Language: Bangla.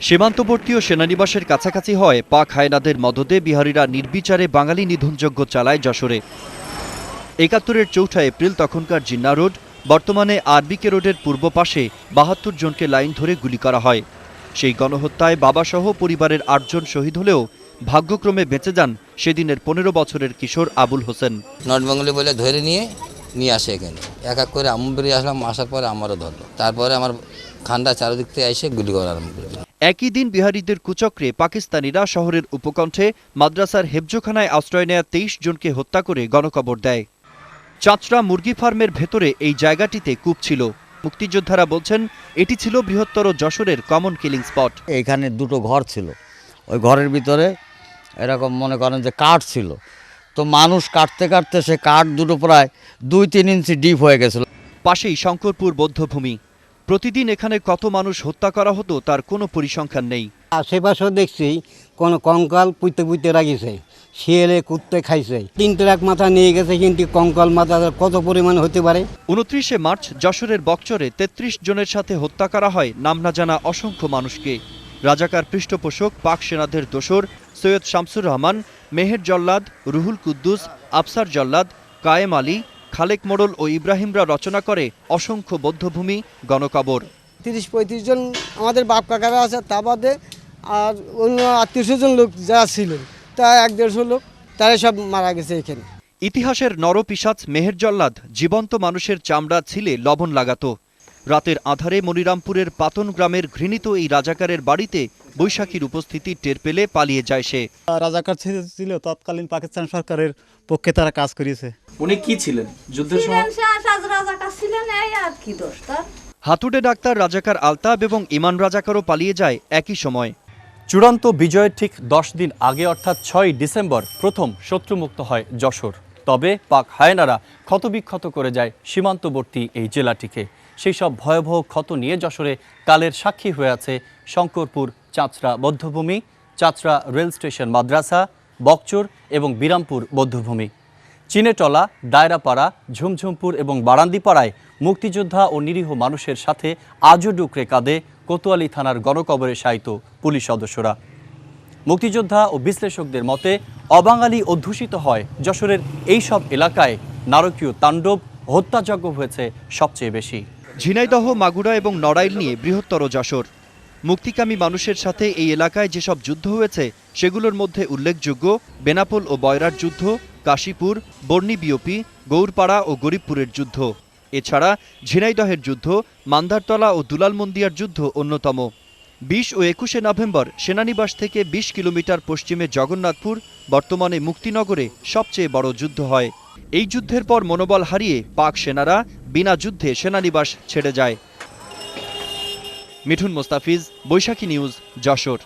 সীমান্তবর্তী ও সেনানিবাসের কাছাকাছি হয় পাক হায়নাদের মদদে বিহারিরা নির্বিচারে বাঙালি নিধনযজ্ঞ চালায় যশোরে। ৭১-এর ৪ এপ্রিল তখনকার জিন্না রোড, বর্তমানে আরবিকে রোডের পূর্ব পাশে ৭২ জনকে লাইন ধরে গুলি করা হয়। সেই গণহত্যায় বাবাসহ পরিবারের ৮ জন শহীদ হলেও ভাগ্যক্রমে বেঁচে যান সেদিনের ১৫ বছরের কিশোর আবুল হোসেন। নট বেঙ্গলি বলে ধরে নিয়ে আসে এখানে। এক এক করে আমি বেরিয়ে আসলাম, আসার পরে আমারও ধরলো। তারপরে আমার খান্ডা চারদিক থেকে এসে গুলি করা আরম্ভ করল। একই দিন বিহারিদের কুচক্রে পাকিস্তানিরা শহরের উপকণ্ঠে মাদ্রাসার হেফজোখানায় আশ্রয় নেয়া ২৩ জনকে হত্যা করে গণকবর দেয়। চাঁচড়া মুরগি ফার্মের ভেতরে এই জায়গাটিতে কূপ ছিল। মুক্তিযোদ্ধারা বলছেন এটি ছিল বৃহত্তর যশোরের কমন কিলিং স্পট। এখানে দুটো ঘর ছিল, ওই ঘরের ভিতরে এরকম মনে করেন যে কাঠ ছিল, তো মানুষ কাটতে কাটতে সে কাঠ দুটো প্রায় ২-৩ ইঞ্চি ডিপ হয়ে গেছিল। পাশেই শঙ্করপুর বৌদ্ধভূমি। প্রতিদিন এখানে কত মানুষ হত্যা করা হতো তার কোনো পরিসংখ্যান নেই। আশেপাশেও দেখছি কোনো কঙ্কাল পুঁতে রাখিছে, শিয়ালে কুত্তে খাইছে। ৩ ট্রাক মাথা নিয়ে গেছে, কিন্তু কঙ্কাল মাথা কত পরিমাণ হতে পারে। ২৯ মার্চ যশোরের বকচরে ৩৩ জনের সাথে হত্যা করা হয় নাম না জানা অসংখ্য মানুষকে। রাজাকার পৃষ্ঠপোষক পাক সেনাদের দোসর সৈয়দ শামসুর রহমান, মেহের জল্লাদ, রুহুল কুদ্দুস, আফসার জল্লাদ, কায়েম আলী, খালেক মোড়ল ও ইব্রাহিমরা রচনা করে অসংখ্য বৌদ্ধভূমি, গণকবর। ৩০-৩৫ জন আমাদের বাপ কাকারা আছে, তা বাদে আর অন্য ৮০০ লোক যারা ছিল, তা ১-১৫০ লোক, তারা সব মারা গেছে এখানে। ইতিহাসের নরপিশাচ মেহের জল্লাদ জীবন্ত মানুষের চামড়া ছিলে লবণ লাগাতো। রাতের আধারে মনিরামপুরের পাতন গ্রামের ঘৃণিত এই রাজাকারের বাড়িতে বৈশাখীর উপস্থিতি টের পেলে পালিয়ে যায় সে। রাজাকার ছিল, তৎকালীন পাকিস্তান সরকারের পক্ষে তারা কাজ করেছে। উনি কি ছিলেন যুদ্ধের সময়? হাতুড়ে ডাক্তার রাজাকার আলতাব এবং ইমান রাজাকারও পালিয়ে যায় একই সময়। চূড়ান্ত বিজয়ের ঠিক ১০ দিন আগে অর্থাৎ ৬ ডিসেম্বর প্রথম শত্রুমুক্ত হয় যশোর। তবে পাক হায়নারা ক্ষতবিক্ষত করে যায় সীমান্তবর্তী এই জেলাটিকে। সেই সব ভয়াবহ ক্ষত নিয়ে যশোরে কালের সাক্ষী হয়ে আছে শঙ্করপুর, চাঁচড়া বৌদ্ধভূমি, চাঁচড়া রেল স্টেশন মাদ্রাসা, বকচর এবং বিরামপুর বৌদ্ধভূমি। চিনেটলা, দায়রাপাড়া, ঝুমঝুমপুর এবং বারান্দিপাড়ায় মুক্তিযোদ্ধা ও নিরীহ মানুষের সাথে আজও ডুকরে কাঁদে কোতোয়ালি থানার গণকবরে শায়িত পুলিশ সদস্যরা। মুক্তিযোদ্ধা ও বিশ্লেষকদের মতে অবাঙালি অধ্যুষিত হয় যশোরের এই সব এলাকায় নারকীয় তাণ্ডব, হত্যাযজ্ঞ হয়েছে সবচেয়ে বেশি। ঝিনাইদহ, মাগুরা এবং নড়াইল নিয়ে বৃহত্তর যশোর। মুক্তিকামী মানুষের সাথে এই এলাকায় যেসব যুদ্ধ হয়েছে সেগুলোর মধ্যে উল্লেখযোগ্য বেনাপোল ও বয়রার যুদ্ধ, কাশীপুর, বর্ণী বিওপি, গৌরপাড়া ও গরিবপুরের যুদ্ধ। এছাড়া ঝিনাইদহের যুদ্ধ, মান্দারতলা ও দুলালমন্দিয়ার যুদ্ধ অন্যতম। ২০ ও ২১ নভেম্বর সেনানিবাস থেকে ২০ কিলোমিটার পশ্চিমে জগন্নাথপুর, বর্তমানে মুক্তিনগরে সবচেয়ে বড় যুদ্ধ হয়। এই যুদ্ধের পর মনোবল হারিয়ে পাক সেনারা বিনা যুদ্ধে সেনানিবাস ছেড়ে যায়। মিঠুন মোস্তাফিজ, বৈশাখী নিউজ, যশোর।